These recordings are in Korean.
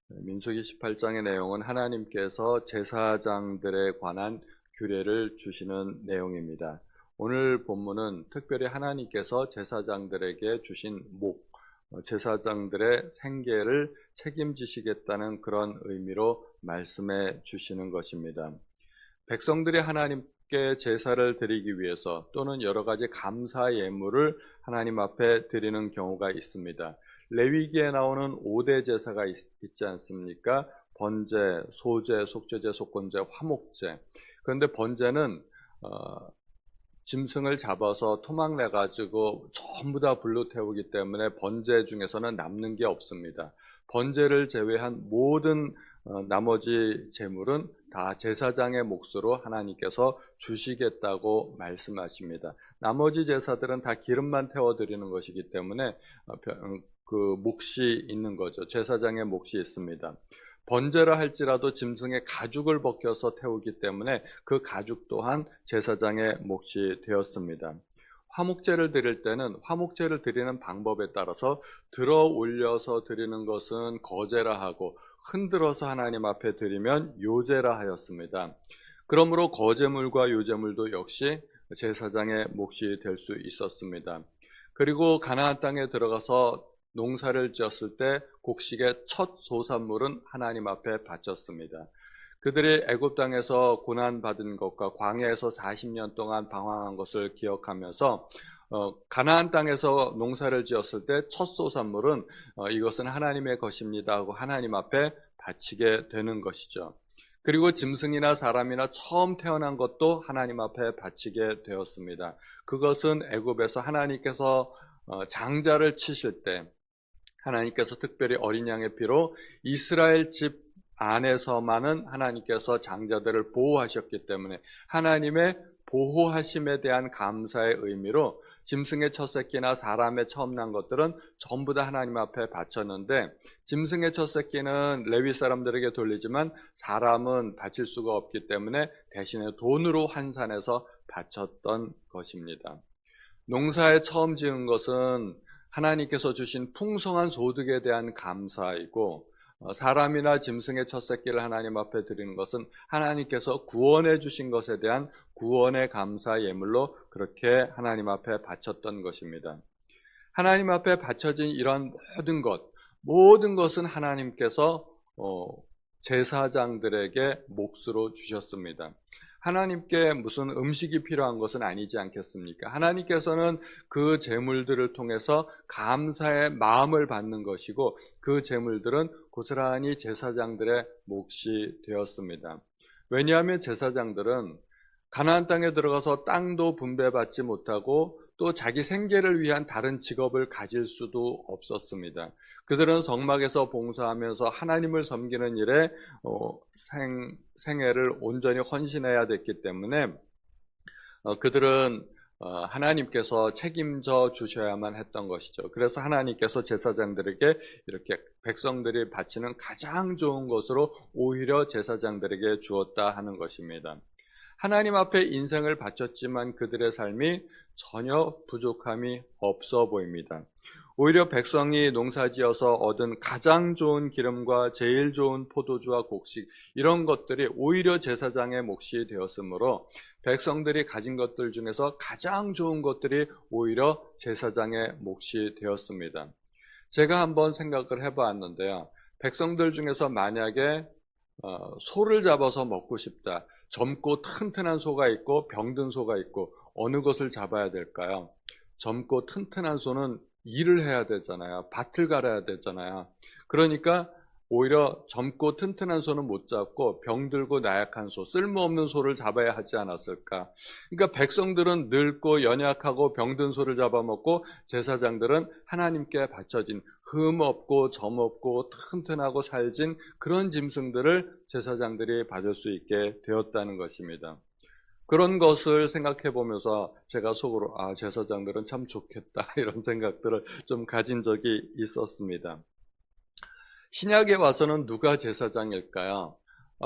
민수기 18장의 내용은 하나님께서 제사장들에 관한 규례를 주시는 내용입니다. 오늘 본문은 특별히 하나님께서 제사장들에게 주신 제사장들의 생계를 책임지시겠다는 그런 의미로 말씀해 주시는 것입니다. 백성들이 하나님께 제사를 드리기 위해서 또는 여러 가지 감사 예물을 하나님 앞에 드리는 경우가 있습니다. 레위기에 나오는 5대 제사가 있지 않습니까? 번제, 소제, 속죄제, 속건제, 화목제. 그런데 번제는 짐승을 잡아서 토막 내가지고 전부 다 불로 태우기 때문에 번제 중에서는 남는 게 없습니다. 번제를 제외한 모든 나머지 제물은 다 제사장의 몫으로 하나님께서 주시겠다고 말씀하십니다. 나머지 제사들은 다 기름만 태워드리는 것이기 때문에 그 몫이 있는 거죠. 제사장의 몫이 있습니다. 번제라 할지라도 짐승의 가죽을 벗겨서 태우기 때문에 그 가죽 또한 제사장의 몫이 되었습니다. 화목제를 드릴 때는 화목제를 드리는 방법에 따라서 들어 올려서 드리는 것은 거제라 하고 흔들어서 하나님 앞에 드리면 요제라 하였습니다. 그러므로 거제물과 요제물도 역시 제사장의 몫이 될 수 있었습니다. 그리고 가나안 땅에 들어가서 농사를 지었을 때 곡식의 첫 소산물은 하나님 앞에 바쳤습니다. 그들이 애굽 땅에서 고난받은 것과 광야에서 40년 동안 방황한 것을 기억하면서 가나안 땅에서 농사를 지었을 때 첫 소산물은 이것은 하나님의 것입니다 하고 하나님 앞에 바치게 되는 것이죠. 그리고 짐승이나 사람이나 처음 태어난 것도 하나님 앞에 바치게 되었습니다. 그것은 애굽에서 하나님께서 장자를 치실 때 하나님께서 특별히 어린 양의 피로 이스라엘 집 안에서만은 하나님께서 장자들을 보호하셨기 때문에 하나님의 보호하심에 대한 감사의 의미로 짐승의 첫 새끼나 사람의 처음 난 것들은 전부 다 하나님 앞에 바쳤는데 짐승의 첫 새끼는 레위 사람들에게 돌리지만 사람은 바칠 수가 없기 때문에 대신에 돈으로 환산해서 바쳤던 것입니다. 농사에 처음 지은 것은 하나님께서 주신 풍성한 소득에 대한 감사이고 사람이나 짐승의 첫 새끼를 하나님 앞에 드리는 것은 하나님께서 구원해 주신 것에 대한 구원의 감사 예물로 그렇게 하나님 앞에 바쳤던 것입니다. 하나님 앞에 바쳐진 이런 모든 것은 하나님께서 제사장들에게 몫으로 주셨습니다. 하나님께 무슨 음식이 필요한 것은 아니지 않겠습니까? 하나님께서는 그 제물들을 통해서 감사의 마음을 받는 것이고 그 제물들은 고스란히 제사장들의 몫이 되었습니다. 왜냐하면 제사장들은 가나안 땅에 들어가서 땅도 분배받지 못하고 또 자기 생계를 위한 다른 직업을 가질 수도 없었습니다. 그들은 성막에서 봉사하면서 하나님을 섬기는 일에 생애를 온전히 헌신해야 됐기 때문에 그들은 하나님께서 책임져 주셔야만 했던 것이죠. 그래서 하나님께서 제사장들에게 이렇게 백성들이 바치는 가장 좋은 것으로 오히려 제사장들에게 주었다 하는 것입니다. 하나님 앞에 인생을 바쳤지만 그들의 삶이 전혀 부족함이 없어 보입니다. 오히려 백성이 농사지어서 얻은 가장 좋은 기름과 제일 좋은 포도주와 곡식 이런 것들이 오히려 제사장의 몫이 되었으므로 백성들이 가진 것들 중에서 가장 좋은 것들이 오히려 제사장의 몫이 되었습니다. 제가 한번 생각을 해봤는데요. 백성들 중에서 만약에 소를 잡아서 먹고 싶다. 젊고 튼튼한 소가 있고 병든 소가 있고 어느 것을 잡아야 될까요? 젊고 튼튼한 소는 일을 해야 되잖아요. 밭을 갈아야 되잖아요. 그러니까 오히려 젊고 튼튼한 소는 못 잡고 병들고 나약한 소, 쓸모없는 소를 잡아야 하지 않았을까. 그러니까 백성들은 늙고 연약하고 병든 소를 잡아먹고 제사장들은 하나님께 바쳐진 흠없고 점없고 튼튼하고 살진 그런 짐승들을 제사장들이 받을 수 있게 되었다는 것입니다. 그런 것을 생각해 보면서 제가 속으로 제사장들은 참 좋겠다 이런 생각들을 좀 가진 적이 있었습니다. 신약에 와서는 누가 제사장일까요?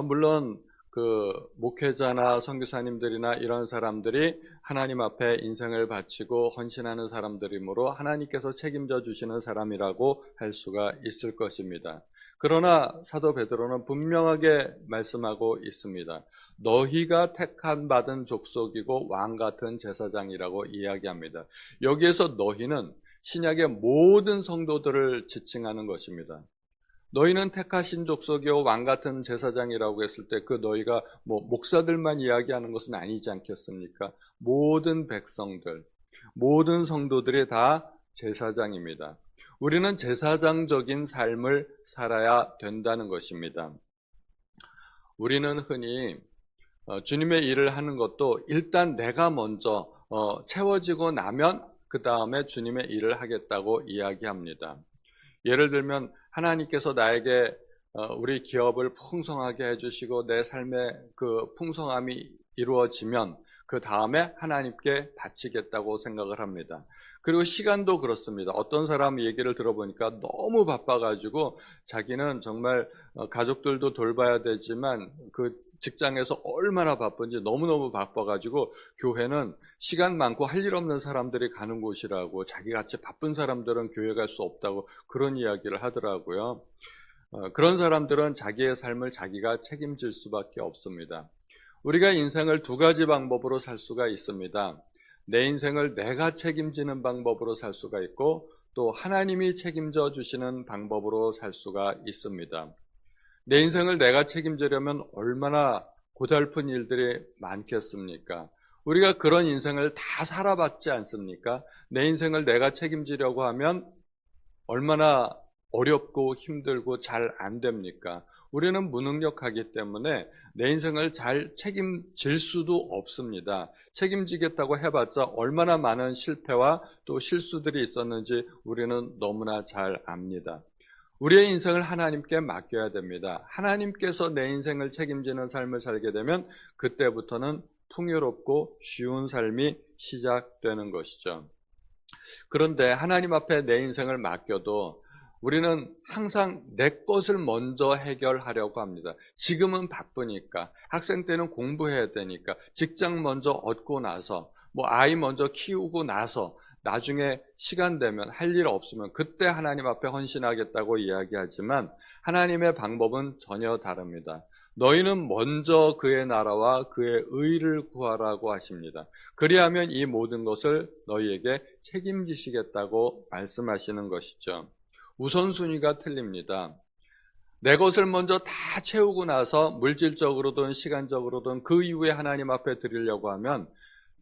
물론 그 목회자나 선교사님들이나 이런 사람들이 하나님 앞에 인생을 바치고 헌신하는 사람들이므로 하나님께서 책임져 주시는 사람이라고 할 수가 있을 것입니다. 그러나 사도 베드로는 분명하게 말씀하고 있습니다. 너희가 택한 받은 족속이고 왕 같은 제사장이라고 이야기합니다. 여기에서 너희는 신약의 모든 성도들을 지칭하는 것입니다. 너희는 택하신 족속이요 왕 같은 제사장이라고 했을 때 그 너희가 목사들만 이야기하는 것은 아니지 않겠습니까? 모든 백성들, 모든 성도들이 다 제사장입니다. 우리는 제사장적인 삶을 살아야 된다는 것입니다. 우리는 흔히 주님의 일을 하는 것도 일단 내가 먼저 채워지고 나면 그 다음에 주님의 일을 하겠다고 이야기합니다. 예를 들면 하나님께서 나에게 우리 기업을 풍성하게 해주시고 내 삶의 그 풍성함이 이루어지면 그 다음에 하나님께 바치겠다고 생각을 합니다. 그리고 시간도 그렇습니다. 어떤 사람 얘기를 들어보니까 너무 바빠가지고 자기는 정말 가족들도 돌봐야 되지만 그 직장에서 얼마나 바쁜지 너무너무 바빠가지고 교회는 시간 많고 할 일 없는 사람들이 가는 곳이라고, 자기같이 바쁜 사람들은 교회 갈 수 없다고 그런 이야기를 하더라고요. 그런 사람들은 자기의 삶을 자기가 책임질 수밖에 없습니다. 우리가 인생을 두 가지 방법으로 살 수가 있습니다. 내 인생을 내가 책임지는 방법으로 살 수가 있고 또 하나님이 책임져 주시는 방법으로 살 수가 있습니다. 내 인생을 내가 책임지려면 얼마나 고달픈 일들이 많겠습니까? 우리가 그런 인생을 다 살아봤지 않습니까? 내 인생을 내가 책임지려고 하면 얼마나 어렵고 힘들고 잘 안 됩니까? 우리는 무능력하기 때문에 내 인생을 잘 책임질 수도 없습니다. 책임지겠다고 해봤자 얼마나 많은 실패와 또 실수들이 있었는지 우리는 너무나 잘 압니다. 우리의 인생을 하나님께 맡겨야 됩니다. 하나님께서 내 인생을 책임지는 삶을 살게 되면 그때부터는 풍요롭고 쉬운 삶이 시작되는 것이죠. 그런데 하나님 앞에 내 인생을 맡겨도 우리는 항상 내 것을 먼저 해결하려고 합니다. 지금은 바쁘니까, 학생 때는 공부해야 되니까, 직장 먼저 얻고 나서, 아이 먼저 키우고 나서 나중에 시간 되면 할 일 없으면 그때 하나님 앞에 헌신하겠다고 이야기하지만 하나님의 방법은 전혀 다릅니다. 너희는 먼저 그의 나라와 그의 의를 구하라고 하십니다. 그리하면 이 모든 것을 너희에게 책임지시겠다고 말씀하시는 것이죠. 우선순위가 틀립니다. 내 것을 먼저 다 채우고 나서 물질적으로든 시간적으로든 그 이후에 하나님 앞에 드리려고 하면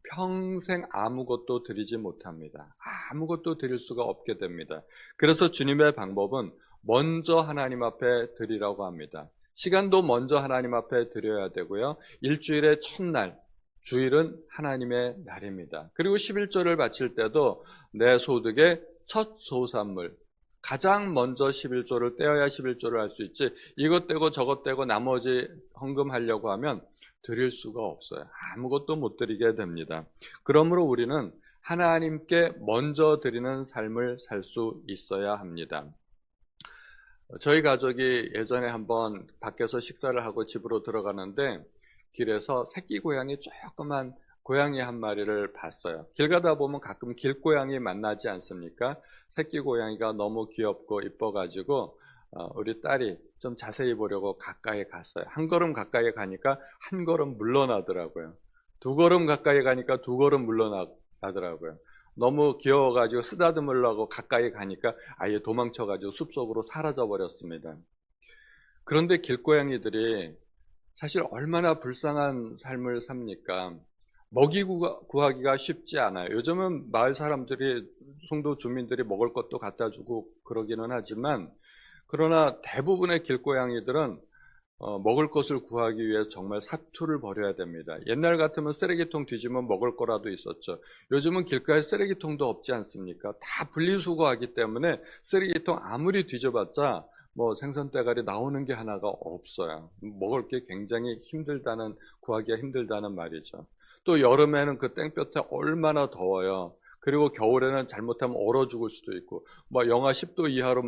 평생 아무것도 드리지 못합니다. 아무것도 드릴 수가 없게 됩니다. 그래서 주님의 방법은 먼저 하나님 앞에 드리라고 합니다. 시간도 먼저 하나님 앞에 드려야 되고요. 일주일의 첫날, 주일은 하나님의 날입니다. 그리고 11조를 바칠 때도 내 소득의 첫 소산물, 가장 먼저 11조를 떼어야 11조를 할 수 있지, 이것 떼고 저것 떼고 나머지 헌금하려고 하면 드릴 수가 없어요. 아무것도 못 드리게 됩니다. 그러므로 우리는 하나님께 먼저 드리는 삶을 살 수 있어야 합니다. 저희 가족이 예전에 한번 밖에서 식사를 하고 집으로 들어가는데 길에서 새끼 고양이, 조그만 고양이 한 마리를 봤어요. 길 가다 보면 가끔 길고양이 만나지 않습니까? 새끼 고양이가 너무 귀엽고 이뻐가지고 우리 딸이 좀 자세히 보려고 가까이 갔어요. 한 걸음 가까이 가니까 한 걸음 물러나더라고요. 두 걸음 가까이 가니까 두 걸음 물러나더라고요. 너무 귀여워가지고 쓰다듬으려고 가까이 가니까 아예 도망쳐가지고 숲속으로 사라져버렸습니다. 그런데 길고양이들이 사실 얼마나 불쌍한 삶을 삽니까? 먹이 구하기가 쉽지 않아요. 요즘은 마을 사람들이, 송도 주민들이 먹을 것도 갖다 주고 그러기는 하지만, 그러나 대부분의 길고양이들은 먹을 것을 구하기 위해 정말 사투를 벌여야 됩니다. 옛날 같으면 쓰레기통 뒤지면 먹을 거라도 있었죠. 요즘은 길가에 쓰레기통도 없지 않습니까? 다 분리수거하기 때문에 쓰레기통 아무리 뒤져봤자 생선대가리 나오는 게 하나가 없어요. 먹을 게 굉장히 구하기가 힘들다는 말이죠. 또 여름에는 그 땡볕에 얼마나 더워요. 그리고 겨울에는 잘못하면 얼어 죽을 수도 있고, 영하 10도 이하로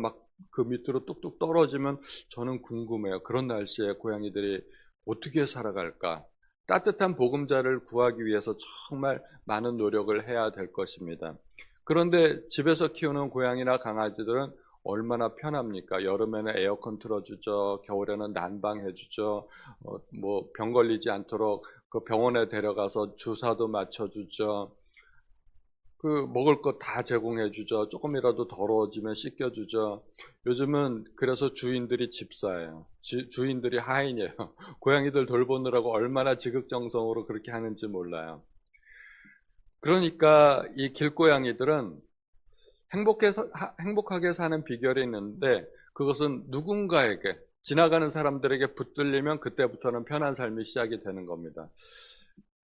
그 밑으로 뚝뚝 떨어지면 저는 궁금해요. 그런 날씨에 고양이들이 어떻게 살아갈까? 따뜻한 보금자를 구하기 위해서 정말 많은 노력을 해야 될 것입니다. 그런데 집에서 키우는 고양이나 강아지들은 얼마나 편합니까? 여름에는 에어컨 틀어주죠. 겨울에는 난방 해주죠. 뭐 병 걸리지 않도록 그 병원에 데려가서 주사도 맞춰주죠. 그 먹을 것 다 제공해 주죠. 조금이라도 더러워지면 씻겨 주죠. 요즘은 그래서 주인들이 집사예요. 주인들이 하인이에요. 고양이들 돌보느라고 얼마나 지극정성으로 그렇게 하는지 몰라요. 그러니까 이 길고양이들은 행복하게 사는 비결이 있는데, 그것은 누군가에게, 지나가는 사람들에게 붙들리면 그때부터는 편한 삶이 시작이 되는 겁니다.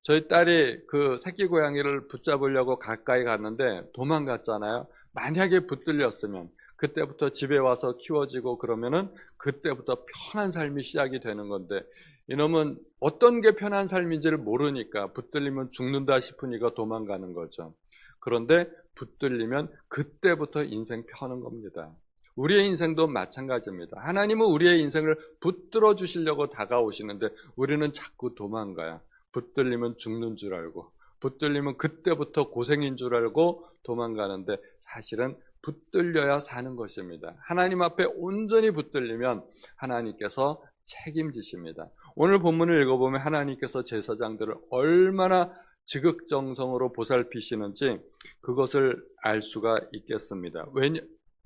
저희 딸이 그 새끼 고양이를 붙잡으려고 가까이 갔는데 도망갔잖아요. 만약에 붙들렸으면 그때부터 집에 와서 키워지고 그러면은 그때부터 편한 삶이 시작이 되는 건데, 이놈은 어떤 게 편한 삶인지를 모르니까 붙들리면 죽는다 싶으니까 도망가는 거죠. 그런데 붙들리면 그때부터 인생 펴는 겁니다. 우리의 인생도 마찬가지입니다. 하나님은 우리의 인생을 붙들어 주시려고 다가오시는데 우리는 자꾸 도망가요. 붙들리면 죽는 줄 알고, 붙들리면 그때부터 고생인 줄 알고 도망가는데, 사실은 붙들려야 사는 것입니다. 하나님 앞에 온전히 붙들리면 하나님께서 책임지십니다. 오늘 본문을 읽어보면 하나님께서 제사장들을 얼마나 지극정성으로 보살피시는지 그것을 알 수가 있겠습니다.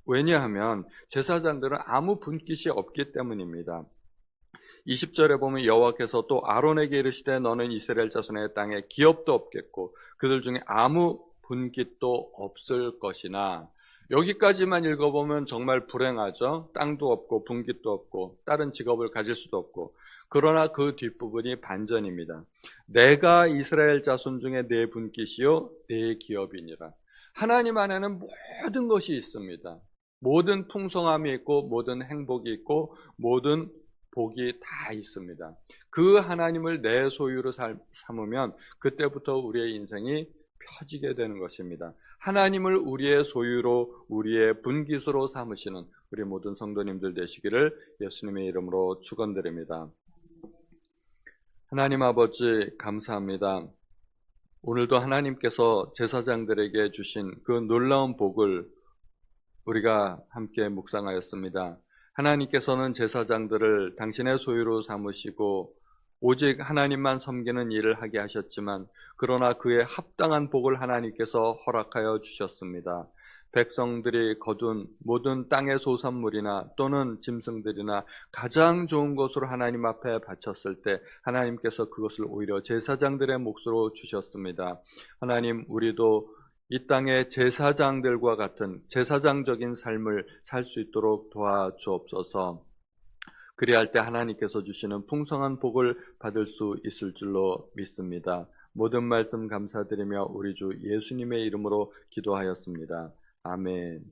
왜냐하면 제사장들은 아무 분깃이 없기 때문입니다. 20절에 보면 여호와께서 또 아론에게 이르시되 너는 이스라엘 자손의 땅에 기업도 없겠고 그들 중에 아무 분깃도 없을 것이나, 여기까지만 읽어보면 정말 불행하죠. 땅도 없고 분깃도 없고 다른 직업을 가질 수도 없고. 그러나 그 뒷부분이 반전입니다. 내가 이스라엘 자손 중에 내 분깃이요 내 기업이니라. 하나님 안에는 모든 것이 있습니다. 모든 풍성함이 있고 모든 행복이 있고 모든 복이 다 있습니다. 그 하나님을 내 소유로 삼으면 그때부터 우리의 인생이 펴지게 되는 것입니다. 하나님을 우리의 소유로, 우리의 분깃으로 삼으시는 우리 모든 성도님들 되시기를 예수님의 이름으로 축원드립니다. 하나님 아버지 감사합니다. 오늘도 하나님께서 제사장들에게 주신 그 놀라운 복을 우리가 함께 묵상하였습니다. 하나님께서는 제사장들을 당신의 소유로 삼으시고 오직 하나님만 섬기는 일을 하게 하셨지만, 그러나 그에 합당한 복을 하나님께서 허락하여 주셨습니다. 백성들이 거둔 모든 땅의 소산물이나 또는 짐승들이나 가장 좋은 것으로 하나님 앞에 바쳤을 때 하나님께서 그것을 오히려 제사장들의 몫으로 주셨습니다. 하나님, 우리도 이 땅의 제사장들과 같은 제사장적인 삶을 살 수 있도록 도와주옵소서. 그리할 때 하나님께서 주시는 풍성한 복을 받을 수 있을 줄로 믿습니다. 모든 말씀 감사드리며 우리 주 예수님의 이름으로 기도하였습니다. 아멘.